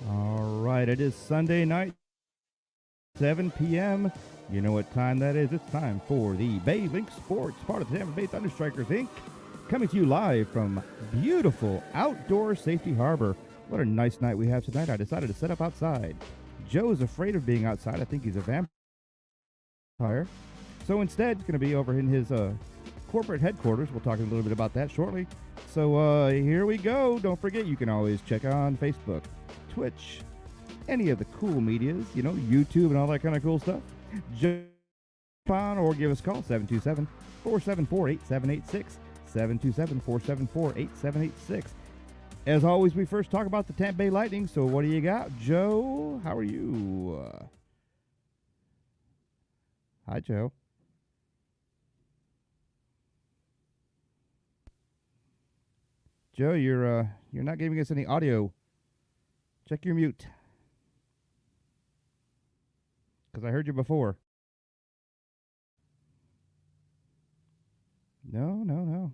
All right, it is Sunday night, 7 p.m. You know what time that is. It's time for the BayLink Sports, part of the Tampa Bay Thunderstrikers, Inc., coming to you live from beautiful outdoor Safety Harbor. What a nice night we have tonight. I decided to set up outside. Joe is afraid of being outside. I think he's a vampire. So instead, it's going to be over in his corporate headquarters. We'll talk a little bit about that shortly. So here we go. Don't forget, you can always check on Facebook, Twitch, any of the cool medias, you know, YouTube and all that kind of cool stuff. Jump on or give us a call, 727-474-8786, 727-474-8786. As always, we first talk about the Tampa Bay Lightning, so what do you got? Joe, how are you? Hi, Joe. Joe, you're not giving us any audio. Check your mute. Because I heard you before. No.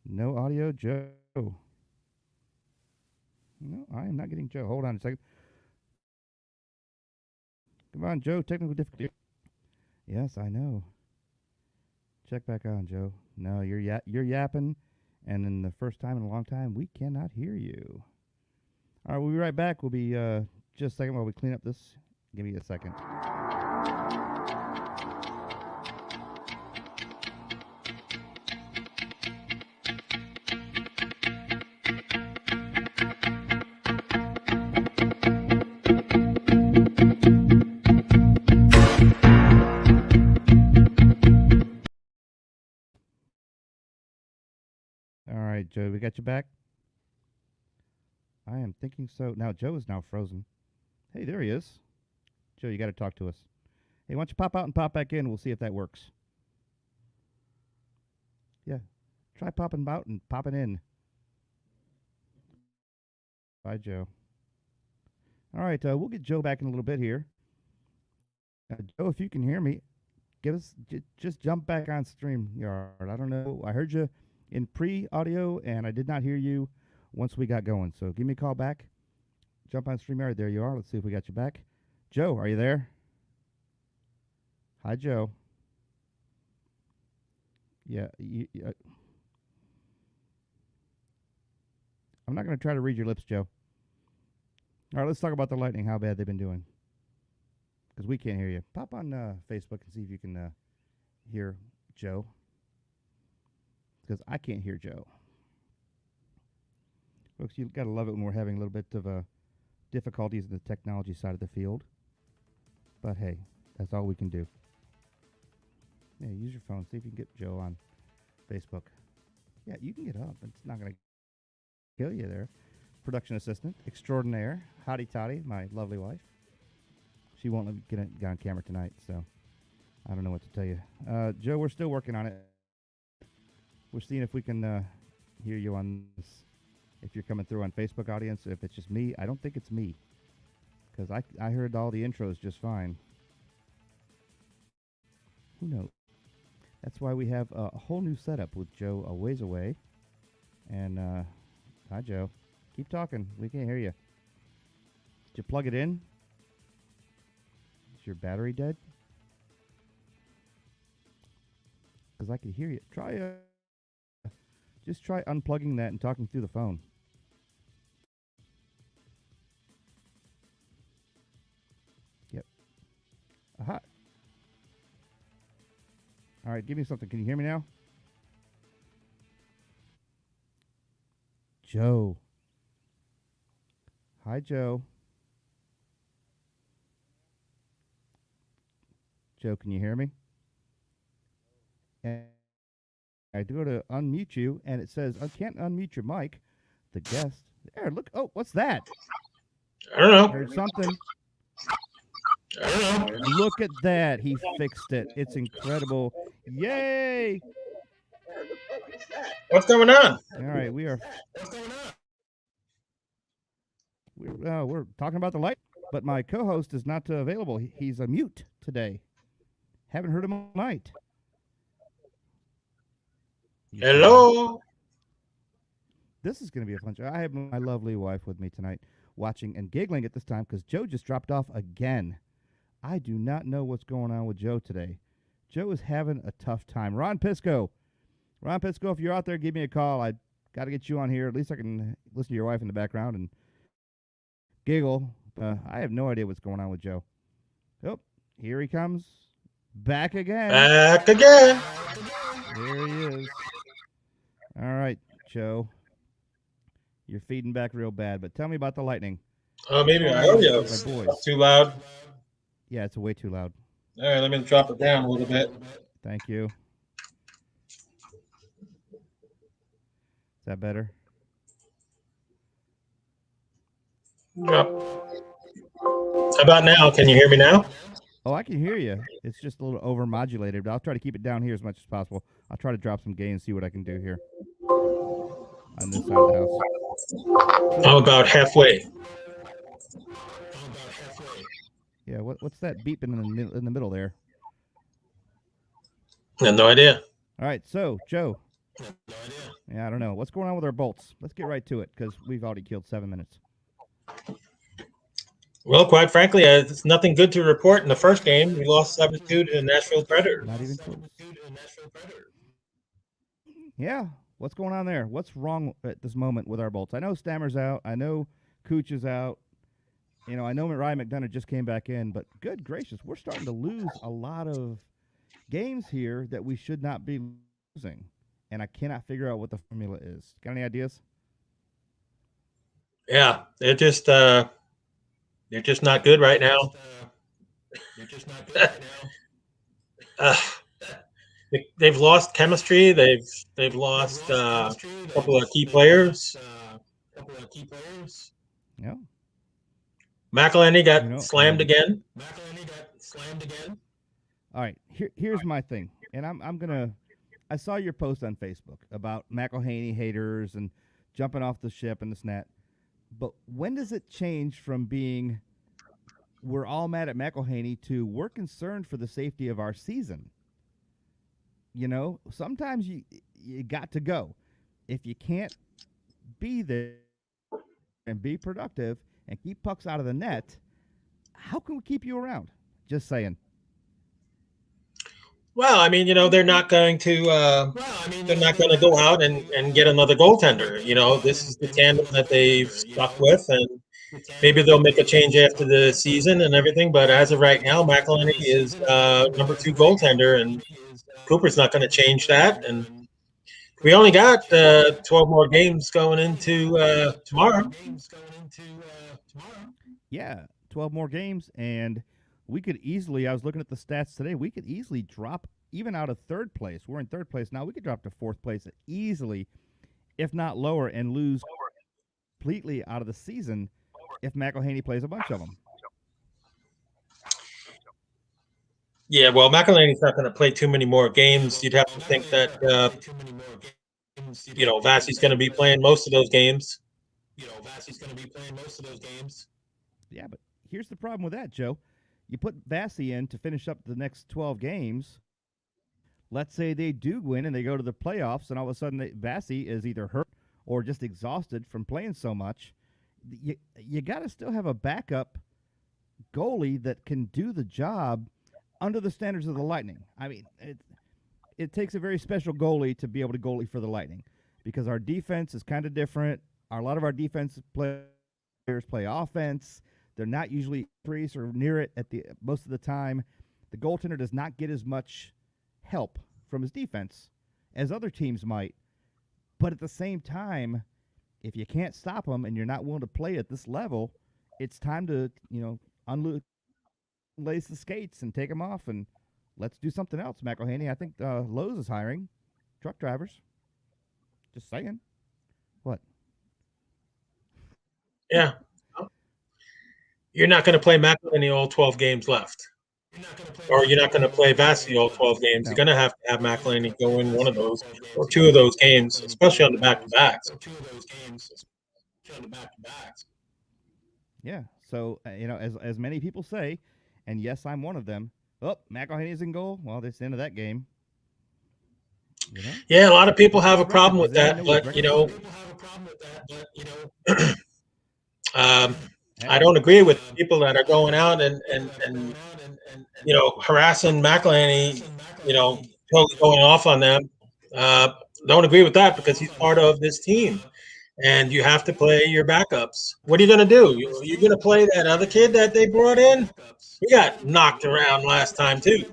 No audio, Joe. No, I am not getting Joe. Hold on a second. Come on, Joe. Technical difficulty. Yes, I know. Check back on, Joe. No, you're yapping, and in the first time in a long time, we cannot hear you. All right, we'll be right back. We'll be just a second while we clean up this. Give me a second. All right, Joe, we got you back? I am thinking so. Now, Joe is now frozen. Hey, there he is. Joe, you got to talk to us. Hey, why don't you pop out and pop back in? We'll see if that works. Yeah. Try popping out and popping in. Bye, Joe. All right, we'll get Joe back in a little bit here. Joe, if you can hear me, just jump back on StreamYard. I don't know. I heard you in pre-audio, and I did not hear you once we got going. So give me a call back. Jump on StreamYard. There you are. Let's see if we got you back. Joe, are you there? Hi, Joe. Yeah. I'm not going to try to read your lips, Joe. All right, let's talk about the Lightning, how bad they've been doing. Because we can't hear you. Pop on Facebook and see if you can hear Joe. Because I can't hear Joe. Folks, you've got to love it when we're having a little bit of difficulties in the technology side of the field. But hey, that's all we can do. Yeah, use your phone. See if you can get Joe on Facebook. Yeah, you can get up. It's not going to kill you there. Production assistant extraordinaire, Hottie Toddy, my lovely wife. She won't let me get on camera tonight, so I don't know what to tell you. Joe, we're still working on it. We're seeing if we can hear you on this. If you're coming through on Facebook audience, if it's just me, I don't think it's me. Because I heard all the intros just fine. Who knows? That's why we have a whole new setup with Joe a ways away. And, hi, Joe. Keep talking. We can't hear you. Did you plug it in? Is your battery dead? Because I can hear you. Just try unplugging that and talking through the phone. Yep. Aha. All right, give me something. Can you hear me now? Joe. Hi, Joe. Joe, can you hear me? And I do go to unmute you, and it says, I can't unmute your mic. The guest. There, look. Oh, what's that? I don't know. Heard something. I don't know. Look at that. He fixed it. It's incredible. Yay! What's going on? All right, we're talking about the light, but my co-host is not available. He's a mute today. Haven't heard him all night. Hello. This is going to be a fun show. I have my lovely wife with me tonight watching and giggling at this time because Joe just dropped off again. I do not know what's going on with Joe today. Joe is having a tough time. Ron Pisco, if you're out there, give me a call. I got to get you on here. At least I can listen to your wife in the background and giggle. I have no idea what's going on with Joe. Oh, here he comes. Back again. Back again. There he is. All right, Joe. You're feeding back real bad, but tell me about the Lightning. Oh, maybe my audio is too loud. Yeah, it's way too loud. All right, let me drop it down a little bit. Thank you. Is that better? Yep. How about now? Can you hear me now? Oh, I can hear you. It's just a little overmodulated, but I'll try to keep it down here as much as possible. I'll try to drop some gain and see what I can do here on this side of the house. I'm about halfway. Yeah, what's that beeping in the middle there? I have no idea. All right, so Joe. Yeah, I don't know. What's going on with our Bolts? Let's get right to it because we've already killed 7 minutes. Well, quite frankly, it's nothing good to report in the first game. We lost 7-2 to the Nashville Predators. Not even close. Yeah, what's going on there? What's wrong at this moment with our Bolts? I know Stammer's out. I know Cooch is out. You know, I know Ryan McDonough just came back in, but good gracious, we're starting to lose a lot of games here that we should not be losing, and I cannot figure out what the formula is. Got any ideas? Yeah, they're just not good right now. They've lost chemistry. They've lost a couple of key players. Yeah. McElhinney got slammed again. All right, here's my thing, and I'm gonna. I saw your post on Facebook about McElhinney haters and jumping off the ship and this and that. But when does it change from being we're all mad at McElhinney to we're concerned for the safety of our season? You know, sometimes you got to go. If you can't be there and be productive and keep pucks out of the net, how can we keep you around? Just saying. Well, I mean, they're not going to go out and get another goaltender. This is the tandem that they've stuck with, and maybe they'll make a change after the season and everything. But as of right now, McElhinney is number 2 goaltender, and Cooper's not going to change that. And we only got 12 more games going into tomorrow. Yeah, 12 more games, and we could easily, I was looking at the stats today, we could easily drop even out of third place. We're in third place now. We could drop to fourth place easily, if not lower, and lose completely out of the season if McElhinney plays a bunch of them. Yeah, well, McElhinney's not going to play too many more games. You'd have to think that, Vassey's going to be playing most of those games. Yeah, but here's the problem with that, Joe. You put Vassey in to finish up the next 12 games. Let's say they do win and they go to the playoffs, and all of a sudden Vassey is either hurt or just exhausted from playing so much. You got to still have a backup goalie that can do the job under the standards of the Lightning. I mean, it takes a very special goalie to be able to goalie for the Lightning because our defense is kind of different. A lot of our defensive players play offense. They're not usually crease or near it at the most of the time. The goaltender does not get as much help from his defense as other teams might. But at the same time, if you can't stop them and you're not willing to play at this level, it's time to, unlace the skates and take them off and let's do something else, McElhinney. I think Lowe's is hiring truck drivers. Just saying. What? Yeah. You're not going to play McElhinney all 12 games left. Or you're not going to play Vassey all 12 games. No. You're going to have McElhinney go in one of those or two of those games, especially on the back-to-backs. Yeah. So, as many people say, and yes, I'm one of them, McElhinney's in goal. Well, that's the end of that game. You know? Yeah, a lot of people have a Record, problem does with anyone that, know his but record? um, I Hey, don't agree with people that are going out and harassing McElhinney, totally going off on them. Uh, don't agree with that because he's part of this team, and you have to play your backups. What are you going to do? You're going to play that other kid that they brought in? He got knocked around last time too.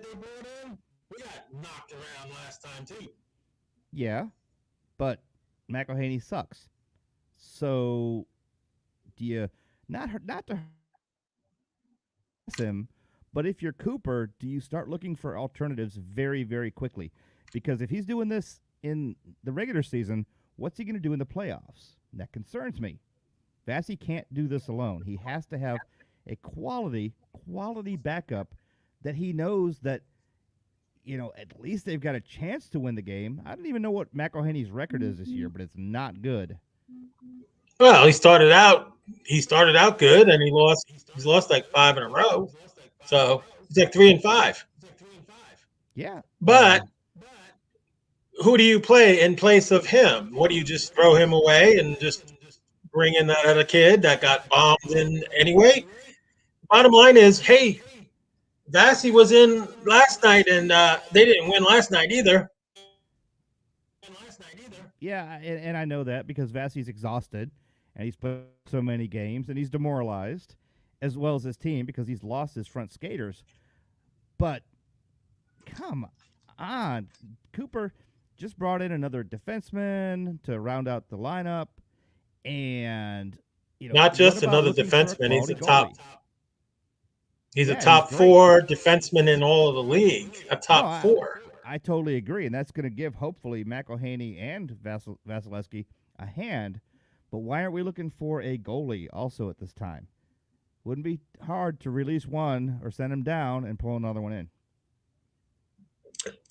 yeah, but McElhaney sucks. So do you not to harass him, but if you're Cooper, do you start looking for alternatives very, very quickly? Because if he's doing this in the regular season, what's he going to do in the playoffs? That concerns me. Vassy can't do this alone. He has to have a quality backup that he knows that at least they've got a chance to win the game. I don't even know what McElhaney's record is this year, but it's not good. Well, he started out good, and He's lost like 5 in a row, so he's like 3-5. Yeah. But who do you play in place of him? What do you just throw him away and just bring in that other kid that got bombed in anyway? Bottom line is, hey, Vassy was in last night, and they didn't win last night either. Yeah, and I know that because Vassy's exhausted and he's played so many games and he's demoralized, as well as his team because he's lost his front skaters. But come on, Cooper just brought in another defenseman to round out the lineup, and Not just another defenseman; he's a top 4 defenseman in all of the league. A top 4. I totally agree, and that's going to give hopefully McElhaney and Vasilevsky a hand. But why aren't we looking for a goalie also at this time? Wouldn't be hard to release one or send him down and pull another one in.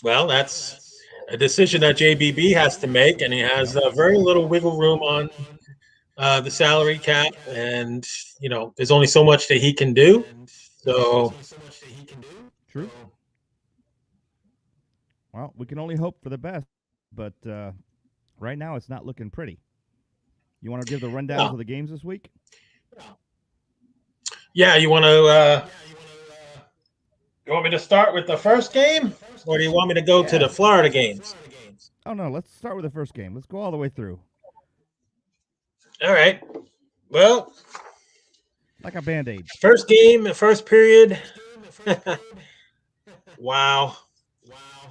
Well, that's a decision that JBB has to make, and he has very little wiggle room on the salary cap, and there's only so much that he can do. So true. Well, we can only hope for the best, but right now it's not looking pretty. You want to give the rundowns of the games this week? Yeah, you want to? You want me to start with the first game, or do you want me to go to the Florida games? Oh no, let's start with the first game. Let's go all the way through. All right. Well, like a Band-Aid. First game, first period. Wow.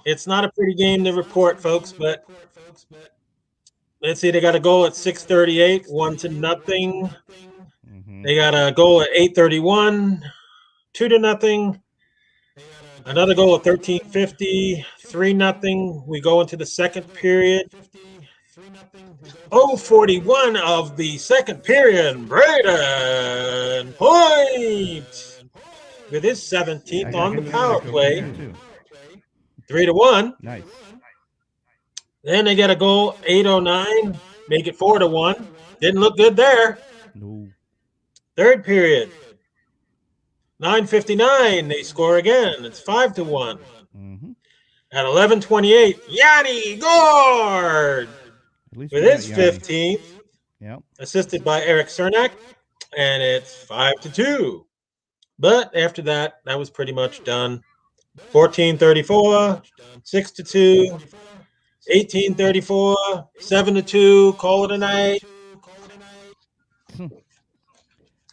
It's not a pretty game to report, folks, but let's see. They got a goal at 6:38, 1-0. They got a goal at 8:31, 2-0. Another goal at 13:50, 3-0. We go into the second period. 0:41 of the second period. Braden Point with his 17th on the power play. 3-1. Nice. Then they get a goal, 8:09, make it 4-1. Didn't look good there. No. Third period, 9:59, they score again. It's 5-1. At 11:28, Yanni Gord with his 15th, assisted by Eric Cernak, and it's 5-2. But after that, that was pretty much done. 14:34, 6-2, 18:34, 7-2. Call it a night.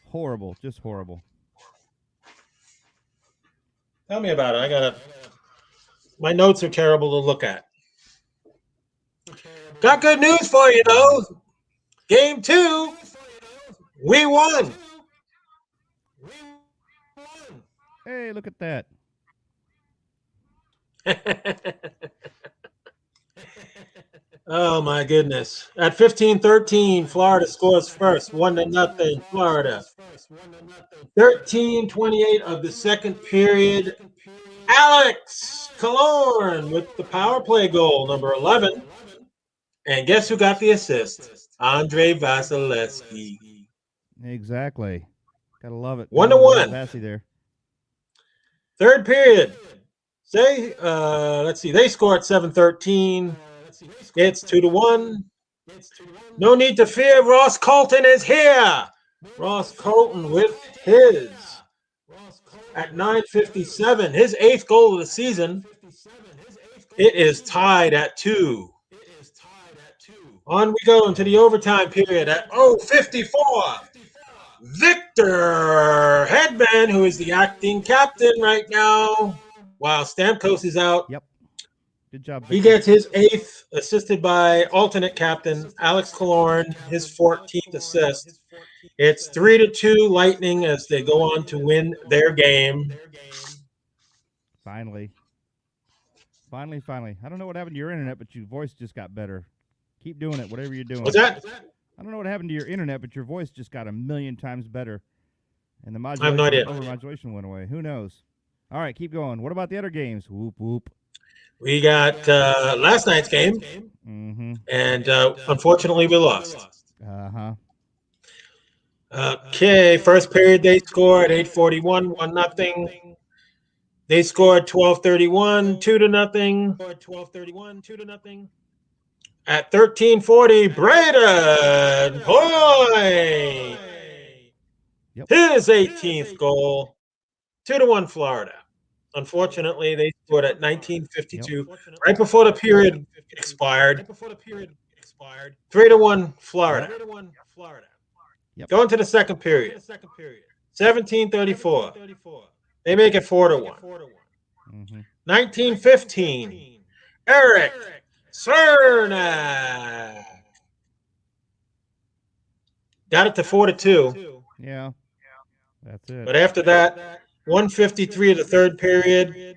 Horrible, just horrible. Tell me about it. My notes are terrible to look at. Got good news for you, though. Game 2, we won. Hey, look at that. Oh, my goodness. At 15:13, Florida scores first, 1-0, Florida. 13:28 of the second period, Alex Killorn with the power play goal, number 11. And guess who got the assist? Andrei Vasilevsky. Exactly. Gotta love it. 1-1. Vassy there. Third period. Let's see. They score at 7:13. It's 2-1. No need to fear. Ross Colton is here. Ross Colton with his at 9:57. His 8th goal of the season. It is tied at 2. On we go into the overtime period at 0:54. Victor Hedman, who is the acting captain right now, while Stamkos is out. Yep. Good job, Victor. He gets his 8th, assisted by alternate captain Alex Killorn, his 14th assist. It's 3-2 Lightning as they go on to win their game. Finally. I don't know what happened to your internet, but your voice just got better. Keep doing it, whatever you're doing. What's that? I don't know what happened to your internet, but your voice just got a million times better. And the I have no idea. Overmodulation went away. Who knows? All right, keep going. What about the other games? Whoop, whoop. We got last night's game, and unfortunately we lost. Uh-huh. Okay, first period they scored 8:41, 1-0. They scored 12:31, 2-0. At 13:40, Braden Point. Yep. His 18th goal, 2-1 Florida. Unfortunately, they scored at 19:52, right before the period expired. 3-1 Florida. Yep. Going to the second period. 17:34. They make it 4-1. 19:15. Eric Cernak got it to 4-2. Yeah. That's it. But after that, 1:53 of the third period,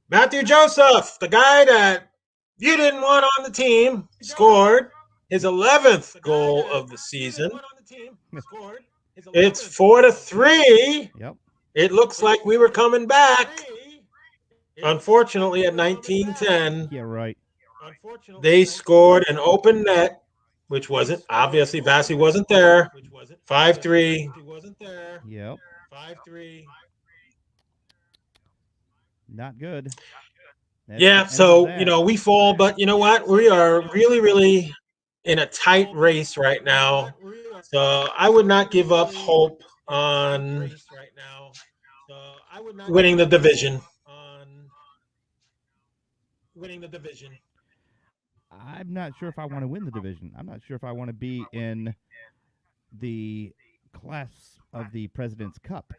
Matthew Joseph, the guy that you didn't want on the team, scored his 11th goal of the season. It's 4-3. Yep. It looks like we were coming back. Unfortunately, at 19:10, Yeah, right. they scored an open net, which wasn't, obviously, Vasi wasn't there. 5-3. Yep. 5-3. Not good. Yeah, so, we fall, but you know what? We are really, really in a tight race right now. So I would not give up hope on winning the division. I'm not sure if I want to win the division. I'm not sure if I want to be in the class of the President's Cup.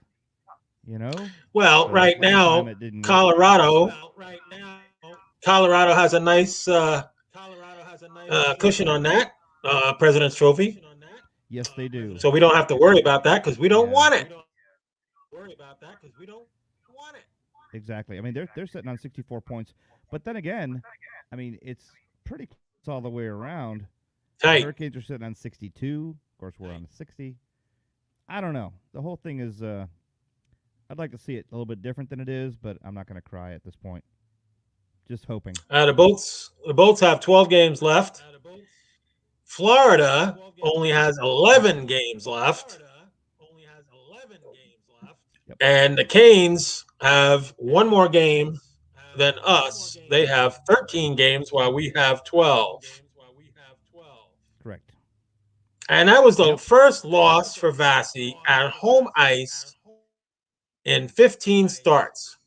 Well, right now, Colorado has a nice cushion on that President's Trophy. Yes, they do. So we don't have to worry about that because we don't want it. Exactly. I mean, they're sitting on 64 points, but then again, I mean, it's pretty close all the way around. Tight. The Hurricanes are sitting on 62. Of course, we're on 60. I don't know. The whole thing is. I'd like to see it a little bit different than it is, but I'm not going to cry at this point. Just hoping. The Bolts have 12 games left. Florida only has 11 games left. Yep. And the Canes have one more game than us. They have 13 games while we have 12. Correct. And that was the first loss for Vasi at home ice in 15 starts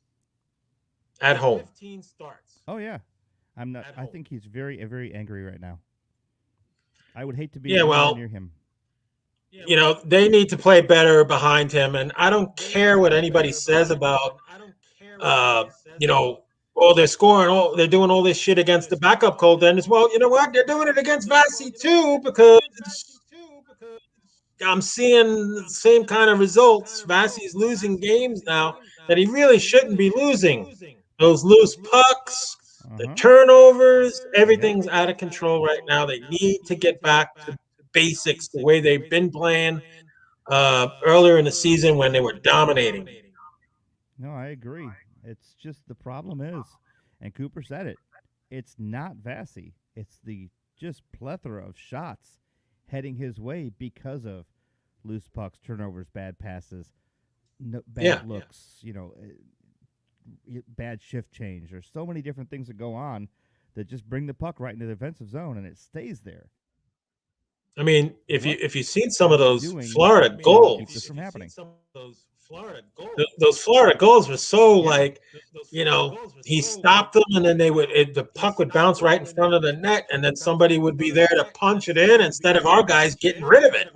at home. Oh yeah, I'm not. I think he's very, very angry right now. I would hate to be near him. They need to play better behind him, and I don't care what anybody says about, they're scoring, they're doing all this shit against the backup goaltenders. Well, you know what? They're doing it against Vasi too because I'm seeing the same kind of results. Vasi's losing games now that he really shouldn't be losing. Those loose pucks, the turnovers, everything's out of control right now. They need to get back to basics the way they've been playing earlier in the season when they were dominating. No, I agree. It's just the problem is, and Cooper said it, it's not Vasi. It's the just plethora of shots heading his way because of loose pucks, turnovers, bad passes, bad looks, bad shift change. There's so many different things that go on that just bring the puck right into the defensive zone and it stays there. I mean, What if you've seen some are of they those doing Florida to keep this goals, from happening? those Florida goals were so Yeah. like, he stopped them, and then the puck would bounce right in front of the net, and then somebody would be there to punch it in instead of our guys getting rid of it.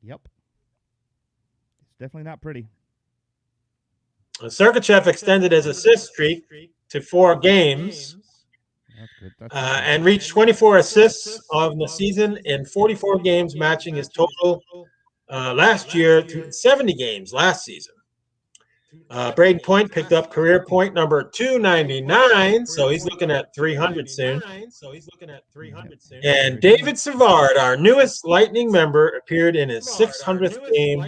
Yep. It's definitely not pretty. Sergachev extended his assist streak to 4 games. That's good. That's And reached 24 assists on the season in 44 games, matching his total last year through 70 games last season. Braden Point picked up career point number 299, so he's looking at 300 soon. And David Savard, our newest Lightning member, appeared in his 600th game.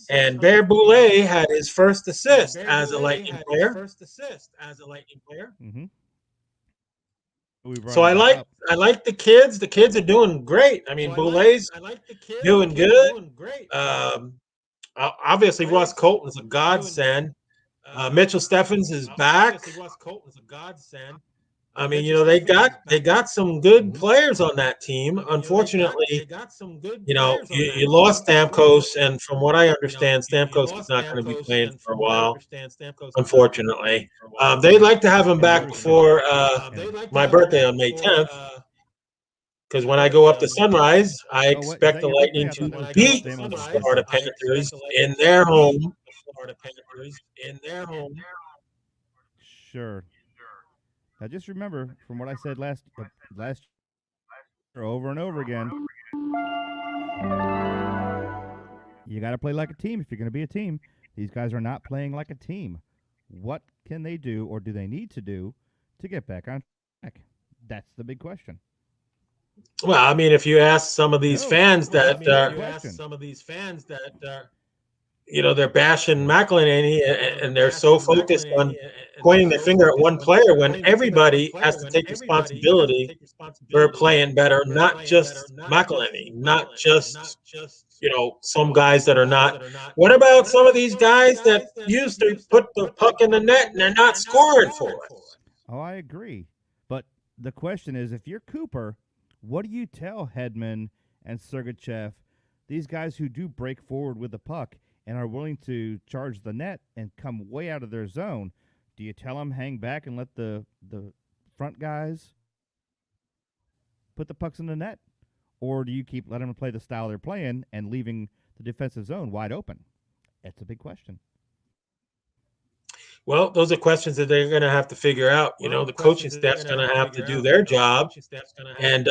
And Bear Boulay had his first assist as a Lightning player. Mm-hmm. So I like the kids. The kids are doing great. I mean, Boulay's doing good. Obviously, Ross Colton's a godsend. Mitchell Steffens is back. I mean, they got some good players on that team. Unfortunately, you lost Stamkos, and from what I understand, Stamkos is not going to be playing for a while. Unfortunately, they'd like to have him back before my birthday on May 10th. Because when I go up to Sunrise, I expect the Lightning to beat the Florida Panthers in their home. Sure. Now just remember from what I said last year over and over again. You got to play like a team if you're going to be a team. These guys are not playing like a team. What can they do, or do they need to do, to get back on track? That's the big question. Well, I mean, if you ask some of these fans that they're bashing McElhinney, and they're so focused on pointing their finger at one player when everybody has to take responsibility for playing better, not just McElhinney, not just some guys that are not. What about some of these guys that used to put the puck in the net and they're not scoring for us? Oh, I agree. But the question is, if you're Cooper, what do you tell Hedman and Sergachev, these guys who do break forward with the puck and are willing to charge the net and come way out of their zone? Do you tell them hang back and let the front guys put the pucks in the net? Or do you keep letting them play the style they're playing and leaving the defensive zone wide open? That's a big question. Well, those are questions that they're going to have to figure out. The coaching staff's going to have to do their job and,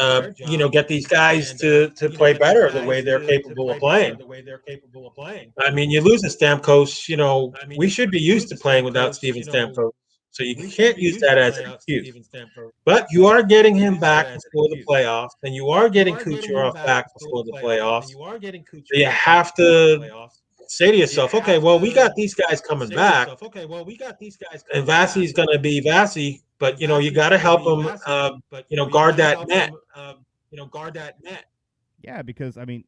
get these guys to play better the way they're capable of playing. I mean, you lose a Stamkos, we should be used to playing without Steven Stamkos. So you can't use that as an excuse. But you are getting him back before the playoffs, and you are getting Kucherov back before the playoffs. So you have to say to yourself, okay, well, we got these guys coming back, and Vasi's going to be Vasi, but you got to help him, guard that net. Yeah, because I mean,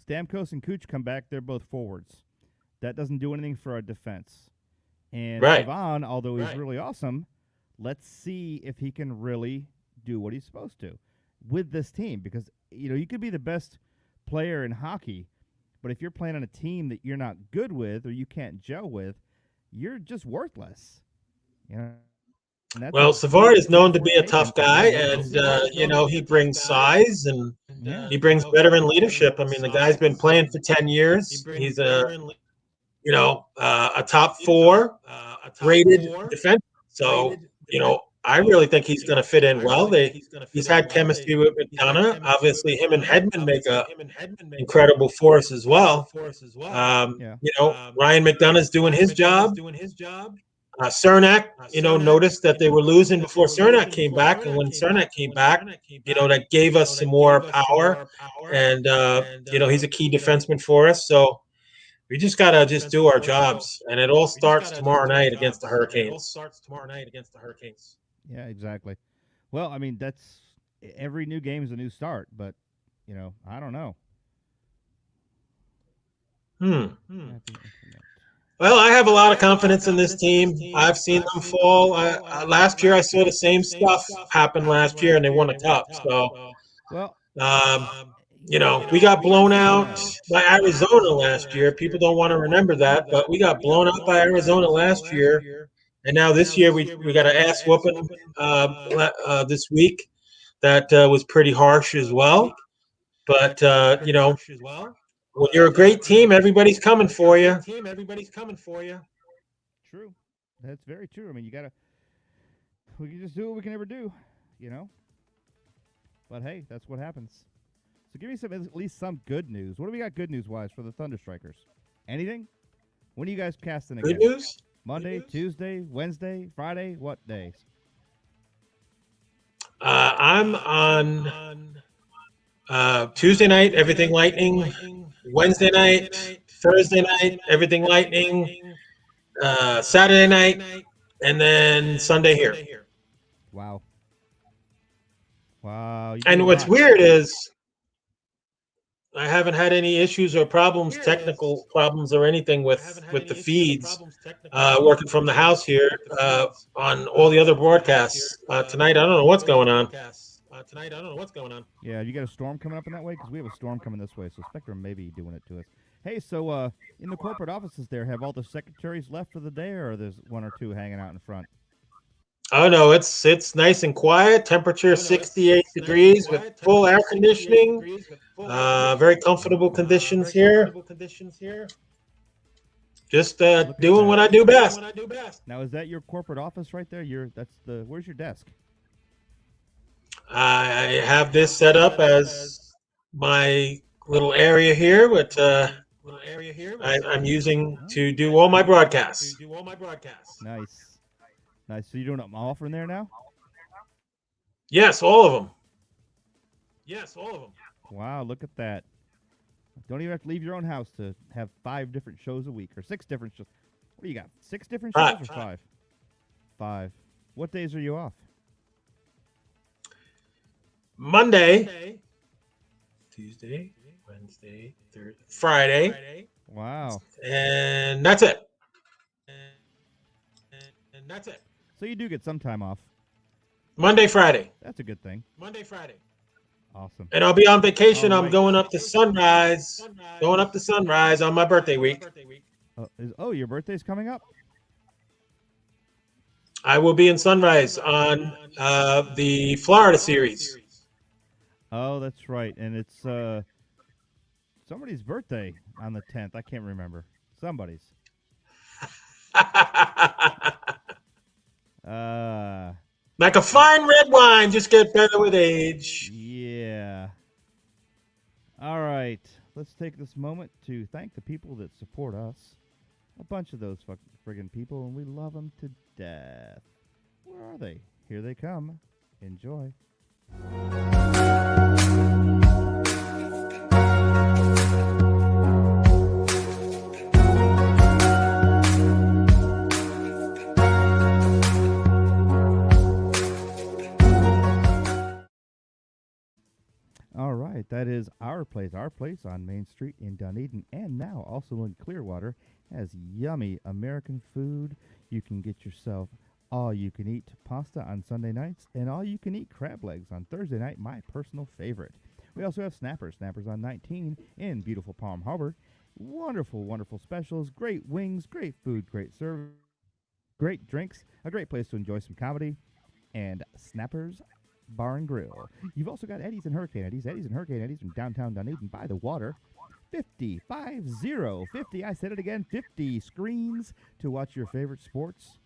Stamkos and Kuch come back; they're both forwards. That doesn't do anything for our defense. And Right. Ivan, although he's really awesome, let's see if he can really do what he's supposed to with this team. Because you could be the best player in hockey, but if you're playing on a team that you're not good with or you can't gel with, you're just worthless. Well, Savard is known to be a tough guy, and he brings size and he brings veteran leadership. I mean, the guy's been playing for 10 years. He's a top 4 rated defense. So I really think he's going to fit in well. He's had chemistry with McDonough. Obviously, him and Hedman make a incredible force as well. Ryan McDonough's doing his job. Cernak, noticed that they were losing before Cernak came back, and when Cernak came back, that gave us some more power, and he's a key defenseman for us. So we just gotta do our jobs, and it all starts tomorrow night against the Hurricanes. Yeah, exactly. Well, I mean, that's every new game is a new start, but I don't know. Well, I have a lot of confidence in this team. I've seen them fall. Last year, I saw the same stuff happen last year, and they won a cup. So, Well, um, we got blown out by Arizona last year. People don't want to remember that, but we got blown out by Arizona last year. And now this year, we got an ass whooping this week that was pretty harsh as well. But, when you're a great team, everybody's coming for you. true. That's very true. I mean, we can just do what we can never do, you know? But hey, that's what happens. So give me at least some good news. What do we got good news wise for the Thunder Strikers? Anything? When are you guys casting again? Good news? Monday, Tuesday, Wednesday, Friday? What days? I'm on Tuesday night, everything Lightning. Wednesday night, Thursday night, everything Lightning. Saturday night, and then Sunday here. Wow. Wow. And what's weird is I haven't had any issues or problems, technical problems or anything with the feeds working from the house here on all the other broadcasts. Tonight, I don't know what's going on. Yeah, you got a storm coming up in that way? Because we have a storm coming this way, so Spectrum may be doing it to us. Hey, so in the corporate offices there, have all the secretaries left for the day, or there's one or two hanging out in front? Oh no, it's nice and quiet. Temperature 68 degrees with full air conditioning. Very comfortable conditions here. Just doing what I do best. Now, is that your corporate office right there? Where's your desk? I have this set up as my little area here, which I'm using to do all my broadcasts. Nice. So you're doing an offer in there now? Yes, all of them. Wow, look at that. Don't even have to leave your own house to have 5 different shows a week, or 6 different shows. What do you got? 6 different shows or 5? 5. What days are you off? Monday, Tuesday, Wednesday, Thursday, Friday. Wow. And that's it. So you do get some time off. Monday, Friday. That's a good thing. Awesome. And I'll be on vacation. I'm going up to Sunrise. On my birthday week. Your birthday's coming up? I will be in Sunrise on the Florida series. Oh, that's right. And it's somebody's birthday on the 10th. I can't remember. Somebody's. Like a fine red wine, just get better with age. Yeah. All right. Let's take this moment to thank the people that support us. A bunch of those friggin' people, and we love them to death. Where are they? Here they come. Enjoy. All right, that is our place. Our place on Main Street in Dunedin, and now also in Clearwater, has yummy American food. You can get yourself all-you-can-eat pasta on Sunday nights, and all-you-can-eat crab legs on Thursday night, my personal favorite. We also have Snappers on 19 in beautiful Palm Harbor. Wonderful, wonderful specials, great wings, great food, great service, great drinks, a great place to enjoy some comedy, and Snappers Bar and Grill. You've also got Eddie's and Hurricane Eddie's from downtown Dunedin by the water. 50, I said it again, 50 screens to watch your favorite sports.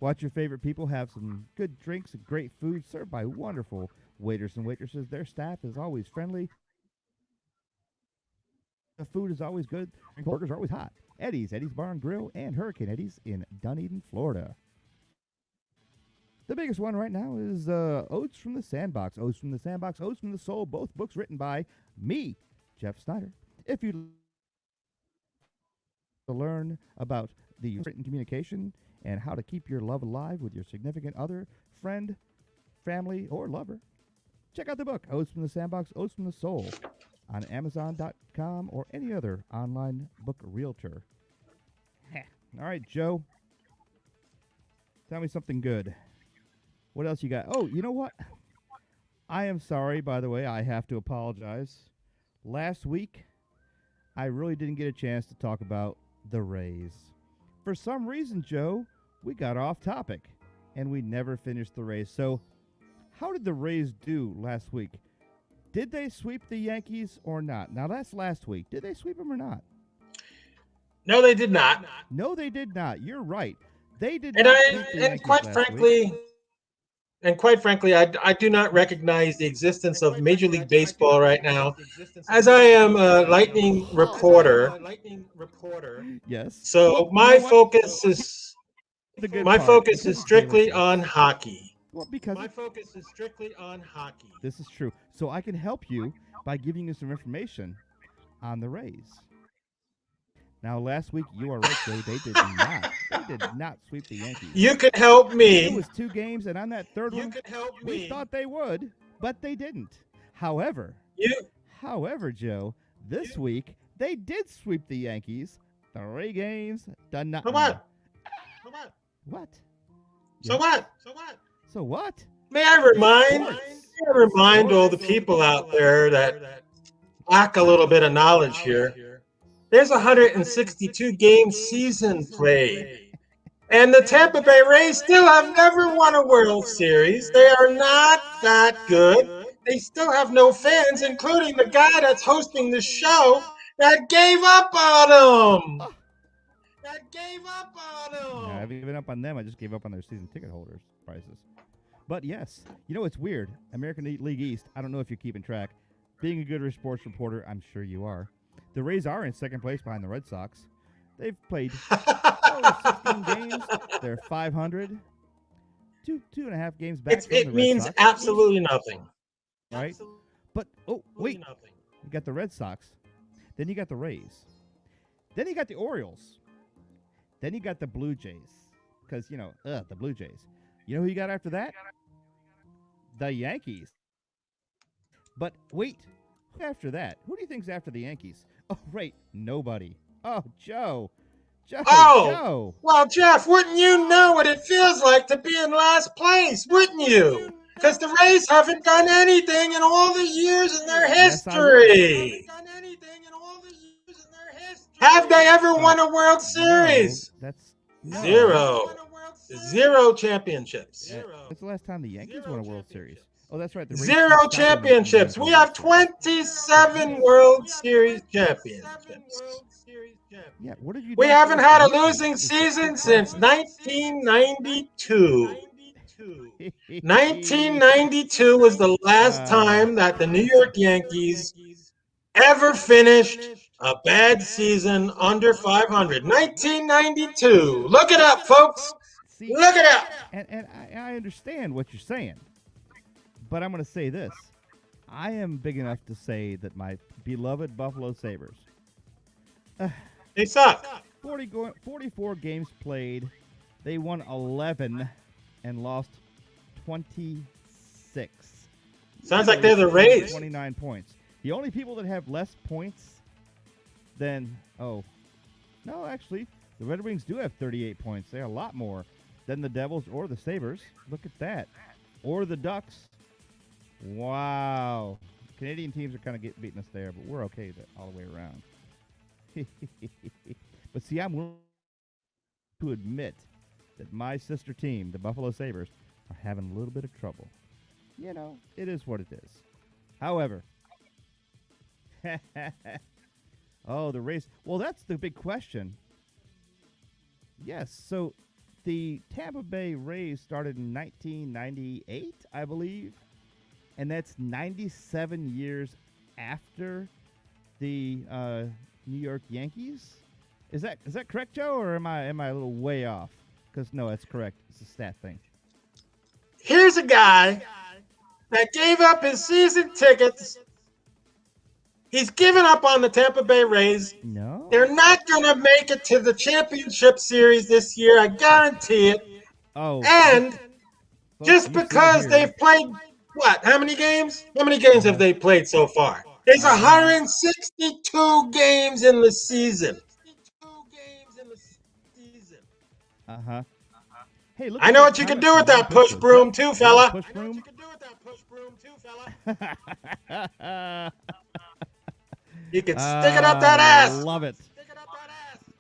Watch your favorite people have some good drinks and great food served by wonderful waiters and waitresses. Their staff is always friendly. The food is always good. Burgers are always hot. Eddie's Bar and Grill, and Hurricane Eddie's in Dunedin, Florida. The biggest one right now is Oats from the Sandbox. Oats from the Sandbox, Oats from the Soul, both books written by me, Jeff Snyder. If you'd like to learn about the written communication and how to keep your love alive with your significant other, friend, family, or lover, check out the book, Oats from the Sandbox, Oats from the Soul, on Amazon.com or any other online book realtor. All right, Joe. Tell me something good. What else you got? Oh, you know what? I am sorry, by the way. I have to apologize. Last week, I really didn't get a chance to talk about the Rays. For some reason, Joe, we got off topic and we never finished the Rays. So, how did the Rays do last week? Did they sweep the Yankees or not? Now, that's last week. Did they sweep them or not? No, they did not. No, they did not. You're right. They did And not I sweep the and Yankees quite last frankly, week. I do not recognize the existence of Major League Baseball right now, as I am a Lightning reporter. Yes. So Well, you my know what? focus is The good my part, focus because is it's BayLink strictly Sports. on hockey. Well, because My focus is strictly on hockey. this is true. So I can help you by giving you some information on the Rays. Now, last week, you are right, Joe. They did not. They did not sweep the Yankees. You could help It me. was 2 games, and on that third You one, could help we me. thought they would, but they didn't. However, You Joe, this week they did sweep the Yankees. 3 games, done nothing. so what? What? So Yeah. what? So what? May I remind all the Sports. people out there that lack a little bit of knowledge here. There's a 162 game season played. And the Tampa Bay Rays still have never won a World Series. They are not that good. They still have no fans, including the guy that's hosting the show that gave up on them. No, I haven't given up on them. I just gave up on their season ticket holders prices. But yes, you know it's weird. American League East. I don't know if you're keeping track. Being a good sports reporter, I'm sure you are. The Rays are in second place behind the Red Sox. They've played 16 games. They're 500. Two and a half games back from the It Red means Sox. absolutely nothing. Right? But, oh, wait. You got the Red Sox. Then you got the Rays. Then you got the Orioles. Then you got the Blue Jays. Because, the Blue Jays. You know who you got after that? The Yankees. But wait, after that, who do you think's after the Yankees? Oh, right, nobody. Oh, Joe. Joe. Well, Jeff, wouldn't you know what it feels like to be in last place, wouldn't you? Because the Rays haven't done anything in all the years in their history. Have they ever won a World Series? No, that's Zero championships. That's the last time the Yankees won a World Series. Oh, that's right. The Rays Zero stopped winning championships. We have 27 World Series championships. Yeah, what did you do? We haven't had a losing season since 1992. 1992 was the last time that the New York Yankees ever finished a bad season under 500. 1992. Look it up, folks. Look it up. And I understand what you're saying. But I'm going to say this. I am big enough to say that my beloved Buffalo Sabres. They suck. 44 games played. They won 11 and lost 26. Sounds like they're the Rays. 29 points. The only people that have less points than, no, actually, the Red Wings do have 38 points. They have a lot more than the Devils or the Sabres. Look at that. Or the Ducks. Wow. Canadian teams are kind of beating us there, but we're okay all the way around. But see, I'm willing to admit that my sister team, the Buffalo Sabres, are having a little bit of trouble. It is what it is. However, the Rays. Well, that's the big question. Yes, so the Tampa Bay Rays started in 1998, I believe, and that's 97 years after the New York Yankees. Is that correct, Joe, or am I a little way off? Because no, that's correct. It's a stat thing. Here's a guy that gave up his season tickets. He's given up on the Tampa Bay Rays. No. They're not going to make it to the championship series this year. I guarantee it. Oh. And folks, just because they've played, what? How many games? How many games have they played so far? There's 162 games in the season. Uh-huh. Hey, look I at know that what you can comment do from with Ron that push Pistos. Yep. broom too, Yeah, fella. push broom. You can stick it up that ass. Love it.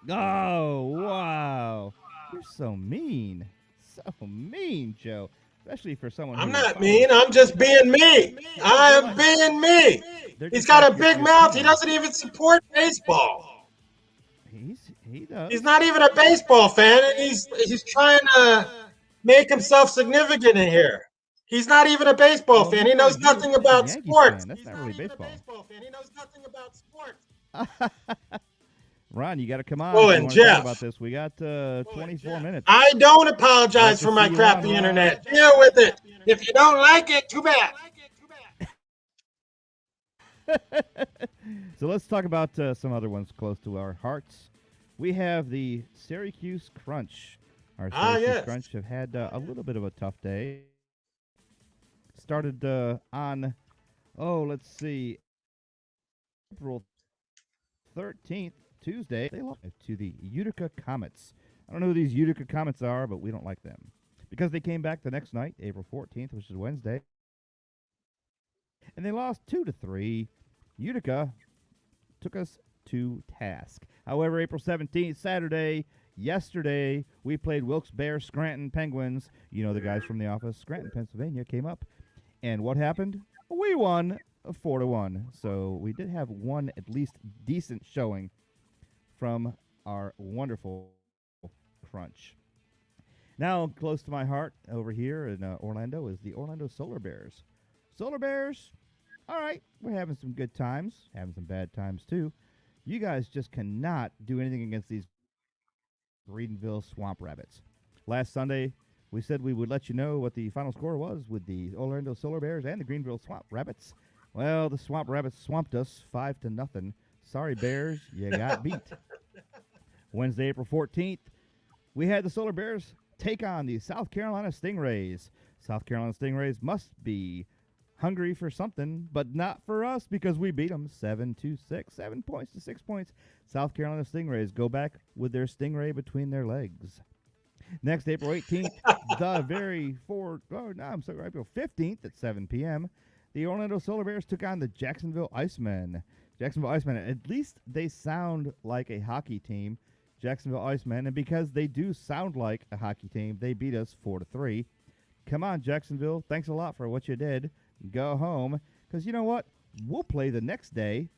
Oh, wow. You're so mean. So mean, Joe. Especially for someone I'm who not follows. mean. I'm just being me. Yeah, I am being me. they're He's just got like a big your mouth. He team. doesn't even support baseball. He does. He's not even a baseball fan, and he's trying to make himself significant in here. He's not even a baseball Well, fan. He neither are knows you. nothing You're just a about Yankees sports. fan. That's not really baseball. He knows nothing about sports. Ron, you got to come on Oh, if you and want to talk Jeff, about this. We got 24 minutes. I don't Love apologize to for see my you on, crappy Ron. internet. Deal with it. If you don't like it, too bad. So let's talk about some other ones close to our hearts. We have the Syracuse Crunch. Our Syracuse Yes. Crunch have had a little bit of a tough day. Started on, let's see, April 13th, Tuesday. They lost to the Utica Comets. I don't know who these Utica Comets are, but we don't like them. Because they came back the next night, April 14th, which is Wednesday, and they lost 2-3. Utica took us to task. However, April 17th, Saturday, yesterday, we played Wilkes-Barre Scranton Penguins. You know the guys from the office. Scranton, Pennsylvania came up. And what happened? We won 4-1. So we did have one at least decent showing from our wonderful Crunch. Now, close to my heart over here in Orlando is the Orlando Solar Bears. Solar Bears, all right, we're having some good times, having some bad times too. You guys just cannot do anything against these Greenville Swamp Rabbits. Last Sunday, we said we would let you know what the final score was with the Orlando Solar Bears and the Greenville Swamp Rabbits. Well, the Swamp Rabbits swamped us 5-0. Sorry, Bears, you got beat. Wednesday, April 14th, we had the Solar Bears take on the South Carolina Stingrays. South Carolina Stingrays must be hungry for something, but not for us because we beat them 7-6, 7 points to 6 points. South Carolina Stingrays go back with their stingray between their legs. Next, April 18th, April 15th at 7 p.m., the Orlando Solar Bears took on the Jacksonville Icemen. Jacksonville Icemen, at least they sound like a hockey team. Jacksonville Icemen, and because they do sound like a hockey team, they beat us 4-3. Come on, Jacksonville. Thanks a lot for what you did. Go home, because you know what? We'll play the next day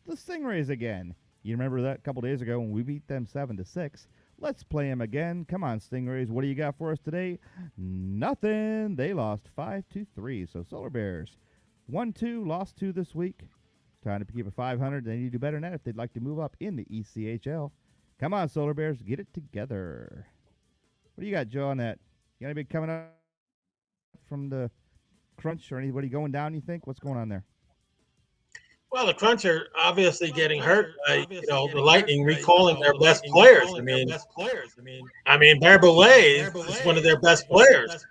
the Stingrays again. You remember that a couple days ago when we beat them 7-6? Let's play them again. Come on, Stingrays. What do you got for us today? Nothing. They lost 5-3. So Solar Bears 1-2, lost 2 this week. Trying to keep it 500. They need to do better than that if they'd like to move up in the ECHL. Come on, Solar Bears, get it together. What do you got, Joe, on that? You got anybody coming up from the Crunch or anybody going down, you think? What's going on there? Well, the Crunch are obviously getting hurt by the Lightning recalling their best players. I mean, Barbolet is one of their best players.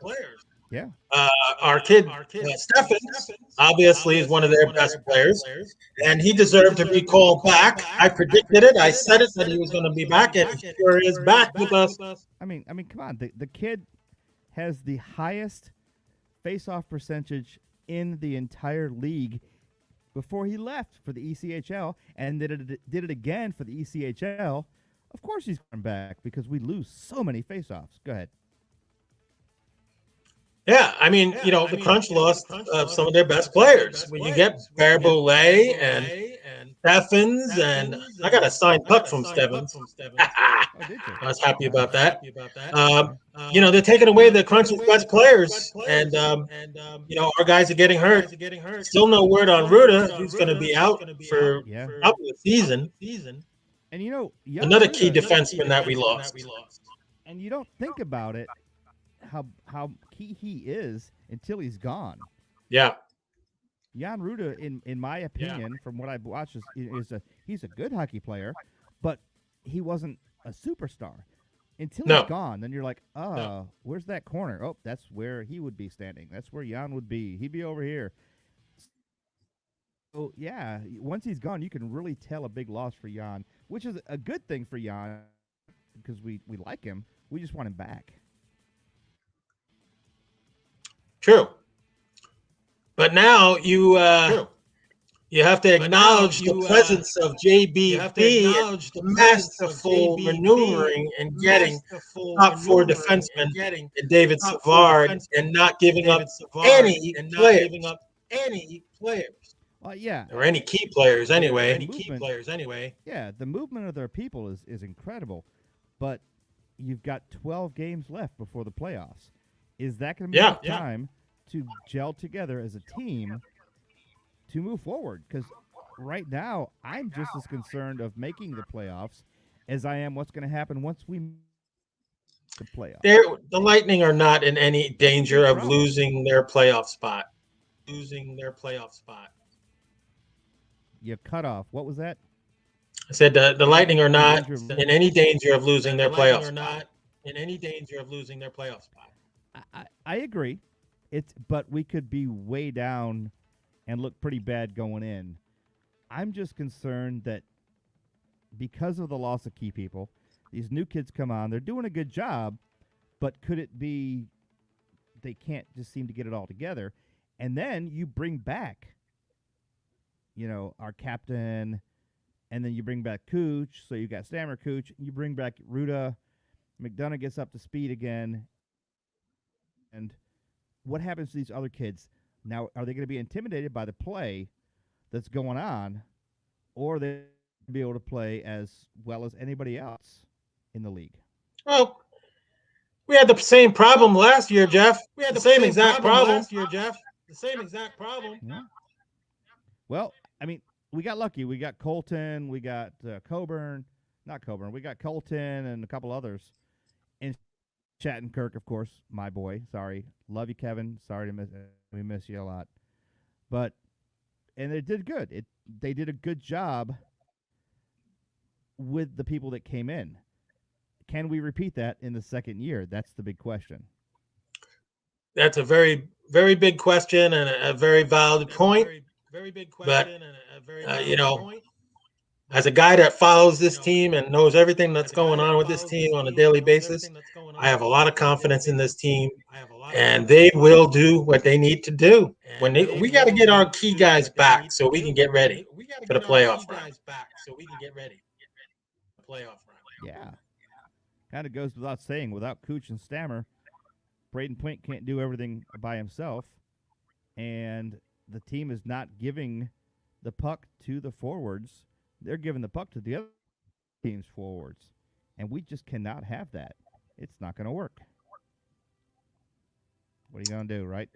Yeah. Our kid Stephens obviously is one of their best players, and he deserved to be called back. I predicted it. I said it that he was going to be back, and he sure is back with us. I mean, come on. The kid has the highest face-off percentage in the entire league before he left for the ECHL, and did it again for the ECHL. Of course he's coming back because we lose so many face-offs. Go ahead. Yeah, I mean, the Crunch lost some of their best players. When you get Barbolet and Steffens, and I got a signed puck from Steffens. I was happy about that. They're taking away the Crunch's best players, and our guys are getting hurt. Still no word on Ruda, who's going to be out for probably the season. And Another key defenseman that we lost. And you don't think about it, how key he is until he's gone. Yeah. Jan Ruda, in my opinion, from what I've watched, he's a good hockey player, but he wasn't a superstar until he's gone. Then you're like, where's that corner? Oh, that's where he would be standing. That's where Jan would be. He'd be over here. So yeah, once he's gone, you can really tell a big loss for Jan, which is a good thing for Jan because we like him. We just want him back. True. But now you have to acknowledge the presence of JBB and masterful maneuvering and getting top four defensemen and David Savard and not giving up any players Yeah, or any key players anyway. Yeah, the movement of their people is incredible, but you've got 12 games left before the playoffs. Is that going to be enough time to gel together as a team to move forward? Because right now, I'm just as concerned of making the playoffs as I am what's going to happen once we make the playoffs. The Lightning are not in any danger of losing their playoff spot. You cut off. What was that? I said the Lightning are not in any danger of losing their playoff spot. I agree. But we could be way down and look pretty bad going in. I'm just concerned that because of the loss of key people, these new kids come on. They're doing a good job, but could it be they can't just seem to get it all together? And then you bring back, our captain, and then you bring back Cooch. So you got Stammer, Cooch. You bring back Ruda. McDonough gets up to speed again. And what happens to these other kids? Now, are they going to be intimidated by the play that's going on, or are they be able to play as well as anybody else in the league? Well, we had the same problem last year, Jeff. We had the same exact problem. Yeah. Well, I mean, we got lucky. We got Colton. We got Coburn. Not Coburn. We got Colton and a couple others. And Shattenkirk, of course, my boy. Sorry. Love you, Kevin. Sorry to miss. We miss you a lot. And they did good. They did a good job with the people that came in. Can we repeat that in the second year? That's the big question. That's a very, very big question and a very valid point. But, as a guy that follows this team and knows everything that's going on with this team on a daily basis, I have a lot of confidence in this team, and they will do what they need to do. We got to get our key guys back so we can get ready for the playoff run. Yeah. Kind of goes without saying, without Cooch and Stammer, Braden Point can't do everything by himself, and the team is not giving the puck to the forwards. They're giving the puck to the other team's forwards, and we just cannot have that. It's not going to work. What are you going to do, right?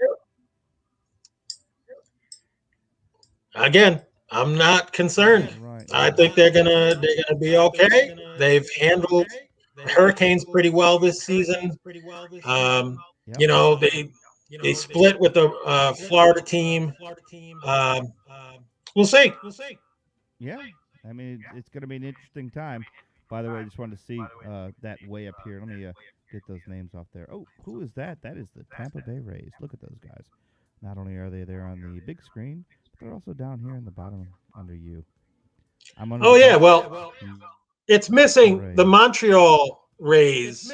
Again, I'm not concerned. Right. I think they're gonna be okay. They've handled the Hurricanes pretty well this season. They split with the Florida team. We'll see. Yeah, I mean it's going to be an interesting time. By the way, I just wanted to see that way up here. Let me get those names off there. Oh, who is that? That is the Tampa Bay Rays. Look at those guys. Not only are they there on the big screen, but they're also down here in the bottom under you. Well, it's missing the Montreal Rays.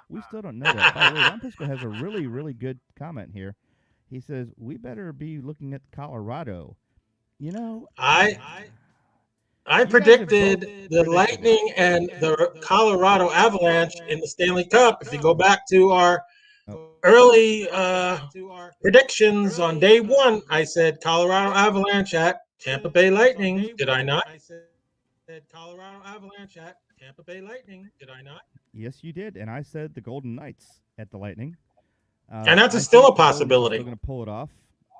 We still don't know that. By the way, Ron Pisco has a really, really good comment here. He says, we better be looking at Colorado. I predicted the Lightning and the Colorado Avalanche in the Stanley Cup. If you go back to our early predictions on day one, I said Colorado Avalanche at Tampa Bay Lightning. Did I not? Yes, you did. And I said the Golden Knights at the Lightning. And that's still a possibility. Still going to pull it off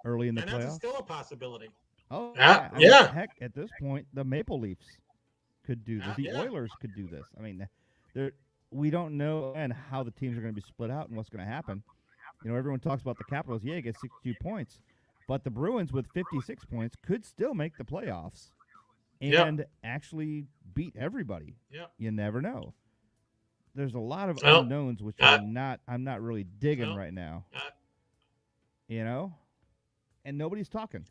early in the playoffs. That's still a possibility. Oh, yeah. I mean, heck, at this point, the Maple Leafs could do this. The Oilers could do this. I mean, we don't know and how the teams are going to be split out and what's going to happen. Everyone talks about the Capitals. Yeah, get 62 points. But the Bruins with 56 points could still make the playoffs and actually beat everybody. Yeah. You never know. There's a lot of unknowns, which I'm not really digging right now. And nobody's talking.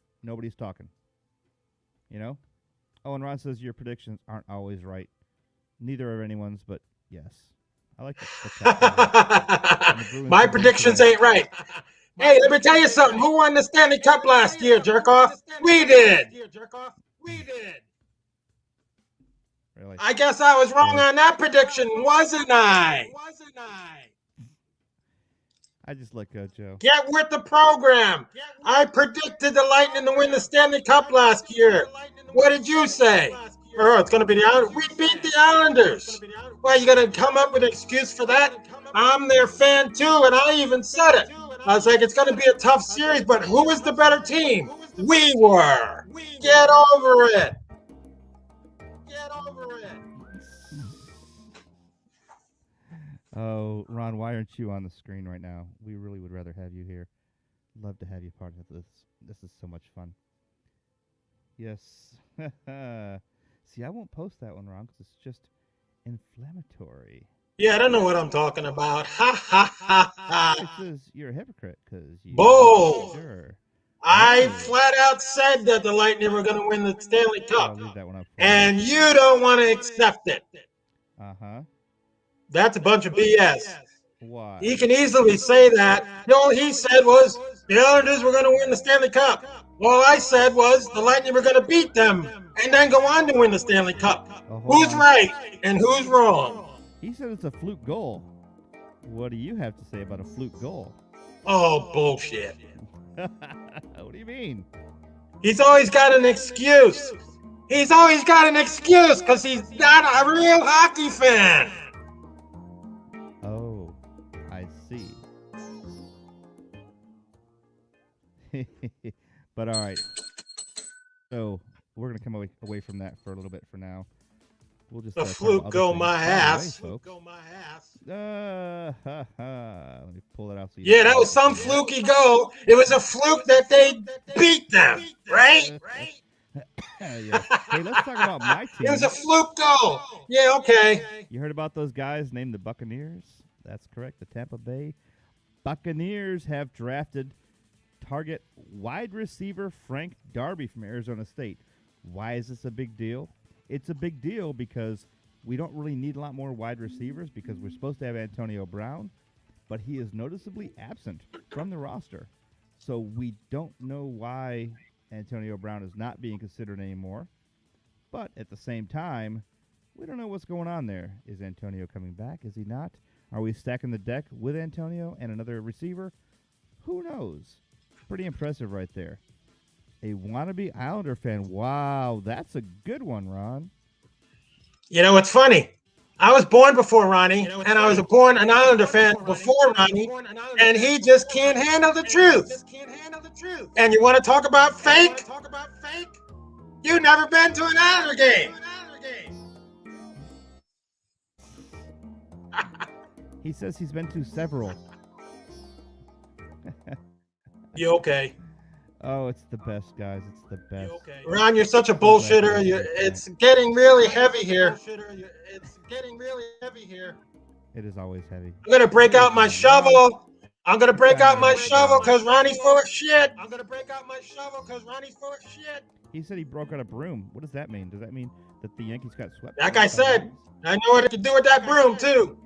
Oh, and Ron says your predictions aren't always right. Neither are anyone's, but yes. I like the cut there. My predictions ain't right. Hey, let me tell you something. Who won the Stanley Cup last year, jerk off? We did. Really? I guess I was wrong on that prediction, wasn't I? I just let go, Joe. Get with the program. I predicted the Lightning to win the Stanley Cup last year. What did you say? Oh, it's going to be the Islanders. We beat the Islanders. Well, you going to come up with an excuse for that? I'm their fan too, and I even said it. I was like, it's going to be a tough series, but who was the better team? We were. Get over it. Oh, Ron, why aren't you on the screen right now? We really would rather have you here. Love to have you part of this. This is so much fun. Yes. See, I won't post that one, Ron, because it's just inflammatory. Yeah, I don't know what I'm talking about. Ha, ha, ha, ha. It says you're a hypocrite because you... Bull! Sure. I flat out said that the Lightning were going to win the Stanley Cup. I'll leave that one up for and you don't want to accept it. Uh-huh. That's a bunch of BS. Why? He can easily say that. All he said was the Islanders were going to win the Stanley Cup. All I said was the Lightning were going to beat them and then go on to win the Stanley Cup. Who's right and who's wrong? He said it's a fluke goal. What do you have to say about a fluke goal? Oh, bullshit. What do you mean? He's always got an excuse. He's always got an excuse because he's not a real hockey fan. Oh, I see. But all right. So we're going to come away from that for a little bit for now. We'll just the fluke go my ass. Let me pull that out. So yeah, that was some fluky goal. It was a fluke that they beat them, right? Yeah. Hey, let's talk about my team. It was a fluke goal. Yeah, okay. You heard about those guys named the Buccaneers? That's correct. The Tampa Bay Buccaneers have drafted target wide receiver Frank Darby from Arizona State. Why is this a big deal? It's a big deal because we don't really need a lot more wide receivers because we're supposed to have Antonio Brown, but he is noticeably absent from the roster. So we don't know why Antonio Brown is not being considered anymore. But at the same time, we don't know what's going on there. Is Antonio coming back? Is he not? Are we stacking the deck with Antonio and another receiver? Who knows? Pretty impressive right there. A wannabe Islander fan. Wow, that's a good one, Ron. You know, it's funny. I was born before Ronnie, and I was born an Islander fan before Ronnie, and he just can't handle the truth. And you want to talk about fake? You've never been to an Islander game. He says he's been to several. You okay? Oh, it's the best, guys. It's the best. Ron, you're such a bullshitter. It's getting really heavy here. It is always heavy. I'm going to break out my shovel. I'm going to break out my shovel because Ronnie's full of shit. He said he broke out a broom. What does that mean? Does that mean that the Yankees got swept? Like I said, I know what I can do with that broom, too.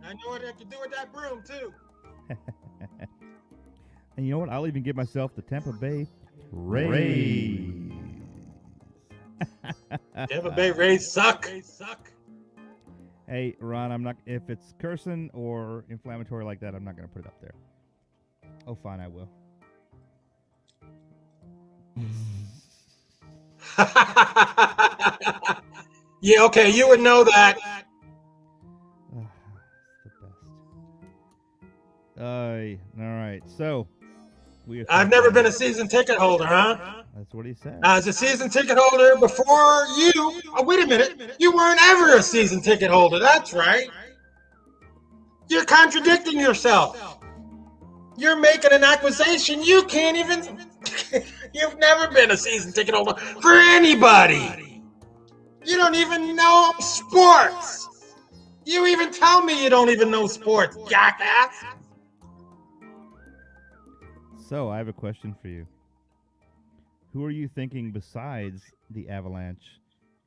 And you know what? I'll even give myself the Tampa Bay Rays. Tampa Bay Rays suck. Hey, Ron, I'm not. If it's cursing or inflammatory like that, I'm not going to put it up there. Oh, fine, I will. Yeah, okay, you would know that. It's the best. All right, so I've never been a season ticket holder, huh? That's what he said. I was a season ticket holder before you. Oh, wait a minute. You weren't ever a season ticket holder. That's right. You're contradicting yourself. You're making an accusation. You can't even. You've never been a season ticket holder for anybody. You don't even know sports. You even tell me you don't even know sports, jackass. So I have a question for you. Who are you thinking besides the Avalanche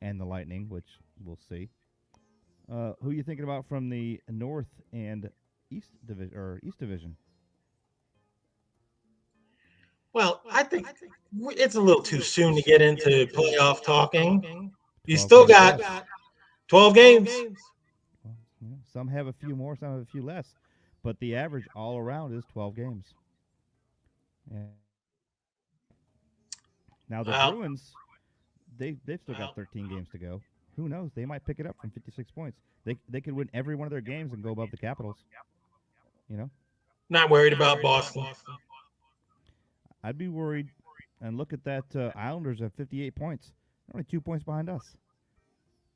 and the Lightning, which we'll see. Who are you thinking about from the North and East Division? Well, I think it's a little too soon to get into playoff talking. You 12 still games got left. 12 games. Well, some have a few more, some have a few less, but the average all around is 12 games. And now the Well, Bruins, they've still got 13 games to go. Who knows? They might pick it up from 56 points. They could win every one of their games and go above the Capitals. You know, not worried about Boston. I'd be worried. And look at that. Islanders have 58 points. They're only 2 points behind us.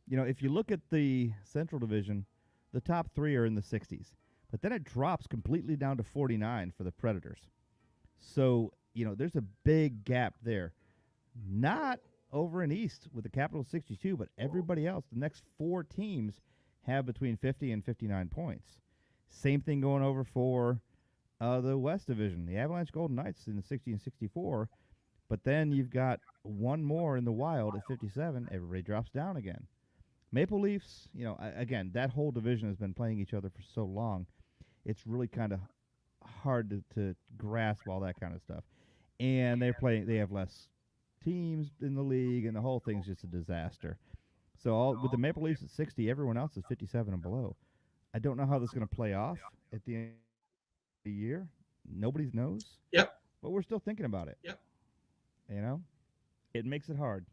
You know, if you look at the Central Division, the top three are in the 60s, but then it drops completely down to 49 for the Predators. So, you know, there's a big gap there. Not over in East with the Capitals 62, but everybody else, the next four teams, have between 50 and 59 points. Same thing going over for the West Division. The Avalanche Golden Knights in the 60 and 64, but then you've got one more in the Wild at 57. Everybody drops down again. Maple Leafs, you know, again, that whole division has been playing each other for so long. It's really kind of hard to grasp all that kind of stuff. And they have less teams in the league, and the whole thing's just a disaster. So with the Maple Leafs at 60, everyone else is 57 and below. I don't know how this is going to play off at the end of the year. Nobody knows. Yep. But we're still thinking about it. Yep. You know, it makes it hard.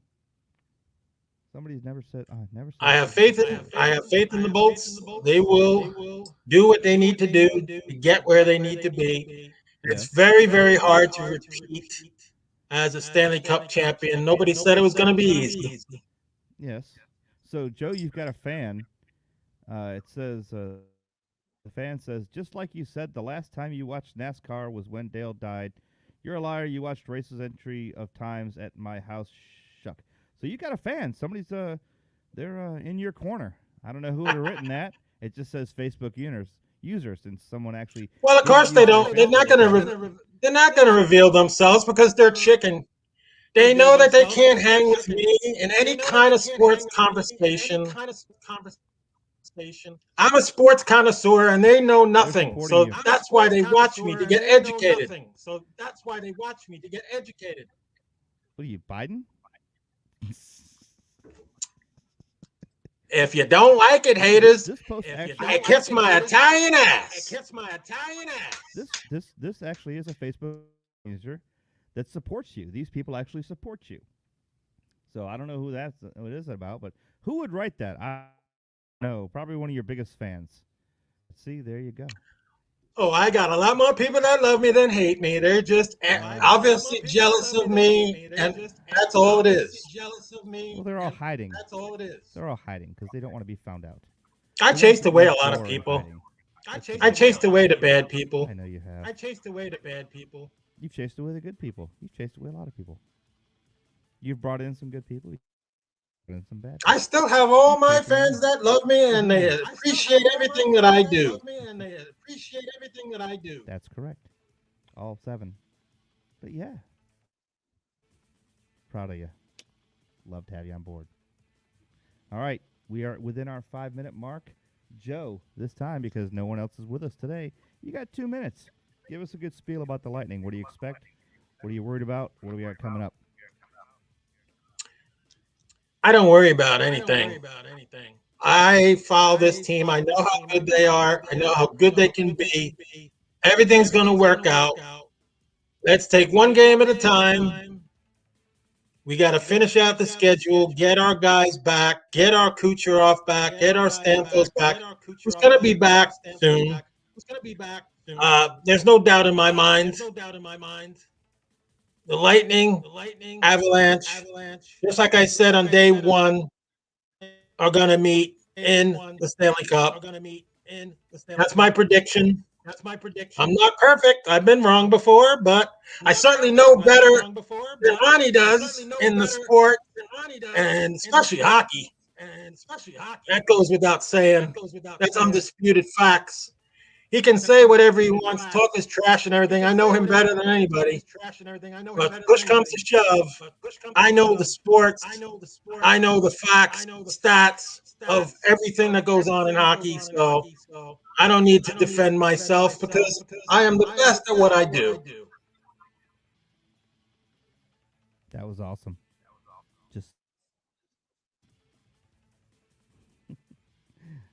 Somebody's never said. Never said. I have faith in the Bolts. They will do what they need to do to get where they need to be. It's very, very hard to repeat as a Stanley Cup champion. Nobody said it was going to be easy. Yes. So, Joe, you've got a fan. It says, the fan says, just like you said, the last time you watched NASCAR was when Dale died. You're a liar. You watched races entry of times at my house. Shuck. So you got a fan. Somebody's they're in your corner. I don't know who would have written that. It just says Facebook users, and someone actually. Well, of course they don't. They're not going to reveal themselves because they're chicken. They know that they can't hang with me in any kind of sports conversation. I'm a sports connoisseur, and they know nothing. So that's why they watch me to get educated. What are you, Biden? If you don't like it, haters, I kiss my Italian ass. This actually is a Facebook user that supports you. These people actually support you. So I don't know who it is about, but who would write that? I don't know. Probably one of your biggest fans. See, there you go. Oh, I got a lot more people that love me than hate me. They're just obviously jealous of me, and that's all it is. Well, they're all hiding. They're all hiding because they don't want to be found out. I chased away a lot of people. I chased away the bad people. I know you have. I chased away the bad people. You've chased away the good people. You've chased away a lot of people. You've brought in some good people. Some bad people. I still have all my fans that love me, and they appreciate everything that I do. That's correct. All 7. But yeah. Proud of you. Love to have you on board. All right. We are within our 5-minute mark. Joe, this time, because no one else is with us today, you got 2 minutes. Give us a good spiel about the Lightning. What do you expect? What are you worried about? What do we got coming up? I don't worry about anything. I follow this team. I know how good they are. I know how good they can be. Everything's going to work out. Let's take one game at a time. We got to finish out the schedule, get our guys back, get our Kucherov back, get our Stamkos back. Who's going to be back soon? There's no doubt in my mind. The Lightning, Avalanche, just like I said on day one, are going to meet in the Stanley Cup. That's my prediction. I'm not perfect. I've been wrong before, but I certainly know better than Ronnie does in the sport, and especially hockey. That goes without saying. That's undisputed facts. He can say whatever he wants, talk his trash and everything. I know him better than anybody. But push comes to shove, I know the sports. I know the facts, stats of everything that goes on in hockey. So I don't need to defend myself because I am the best at what I do. That was awesome. Just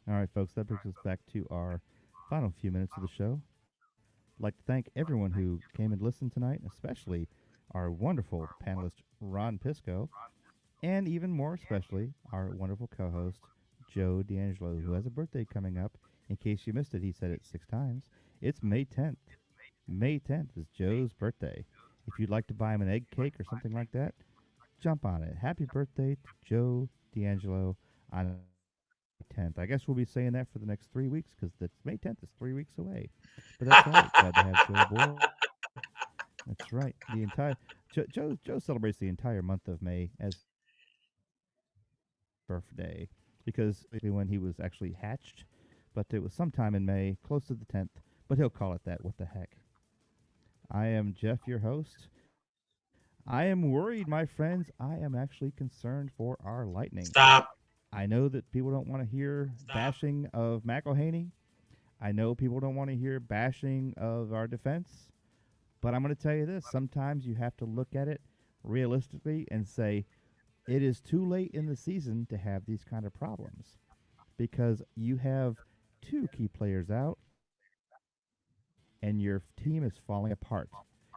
all right, folks. That brings us back to our final few minutes of the show. I'd like to thank everyone who came and listened tonight, especially our wonderful panelist Ron Pisco, and even more especially our wonderful co-host Joe D'Angelo, who has a birthday coming up. In case you missed it, he said it 6 times. It's May 10th. May 10th is Joe's birthday. If you'd like to buy him an egg cake or something like that, jump on it. Happy birthday to Joe D'Angelo on May 10th. I guess we'll be saying that for the next 3 weeks because May 10th is 3 weeks away. But that's all right. Glad to have Joe aboard. That's right. The entire Joe celebrates the entire month of May as birthday because when he was actually hatched, but it was sometime in May, close to the 10th. But he'll call it that. What the heck? I am Jeff, your host. I am worried, my friends. I am actually concerned for our Lightning. Stop. I know that people don't want to hear bashing of McElhaney. I know people don't want to hear bashing of our defense. But I'm going to tell you this. Sometimes you have to look at it realistically and say, it is too late in the season to have these kind of problems because you have 2 key players out and your team is falling apart.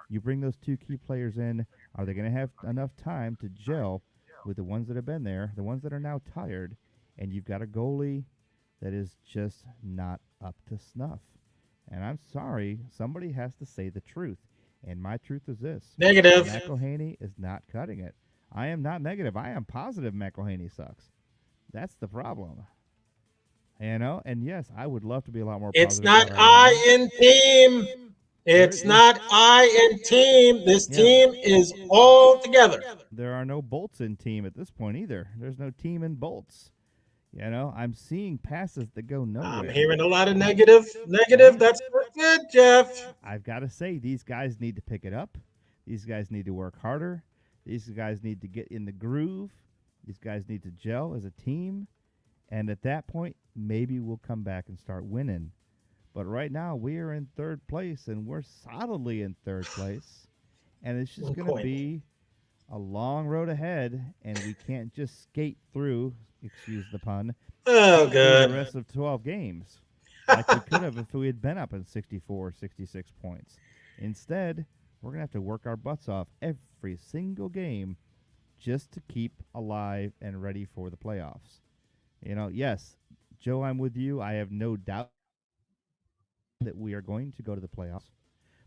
You bring those 2 key players in, are they going to have enough time to gel with the ones that have been there, the ones that are now tired, and you've got a goalie that is just not up to snuff? And I'm sorry, somebody has to say the truth. And my truth is this. Negative. McElhaney is not cutting it. I am not negative. I am positive McElhaney sucks. That's the problem. You know, and yes, I would love to be a lot more positive. It's not I in team. It's not I in team. This team is all together. There are no bolts in team at this point either. There's no team in bolts. You know, I'm seeing passes that go nowhere. I'm hearing a lot of negative. That's good, Jeff. I've got to say, these guys need to pick it up. These guys need to work harder. These guys need to get in the groove. These guys need to gel as a team. And at that point, maybe we'll come back and start winning. But right now, we are in 3rd place, and we're solidly in 3rd place. And it's just going to be a long road ahead, and we can't just skate through, excuse the pun, good. the rest of 12 games like we could have if we had been up in 64, 66 points. Instead, we're going to have to work our butts off every single game just to keep alive and ready for the playoffs. You know, yes, Joe, I'm with you. I have no doubt that we are going to go to the playoffs.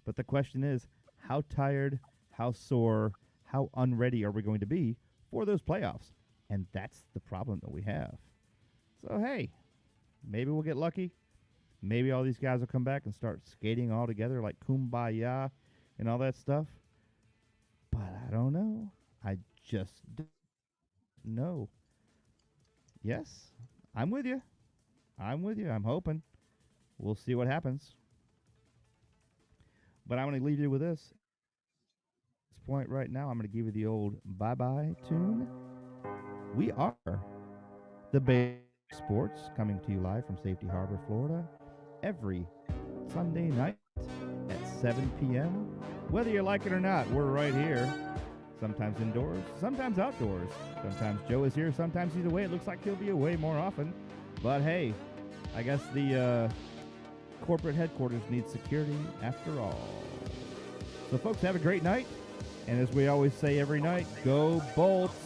But the question is, how tired, how sore, how unready are we going to be for those playoffs? And that's the problem that we have. So, hey, maybe we'll get lucky. Maybe all these guys will come back and start skating all together like Kumbaya and all that stuff. But I don't know. I just don't know. Yes, I'm with you. I'm hoping. We'll see what happens. But I'm going to leave you with this. At this point right now, I'm going to give you the old bye-bye tune. We are the BayLink Sports, coming to you live from Safety Harbor, Florida, every Sunday night at 7 p.m. Whether you like it or not, we're right here. Sometimes indoors, sometimes outdoors. Sometimes Joe is here, sometimes he's away. It looks like he'll be away more often. But hey, I guess the corporate headquarters needs security after all. So folks, have a great night. And as we always say every night, go Bolts!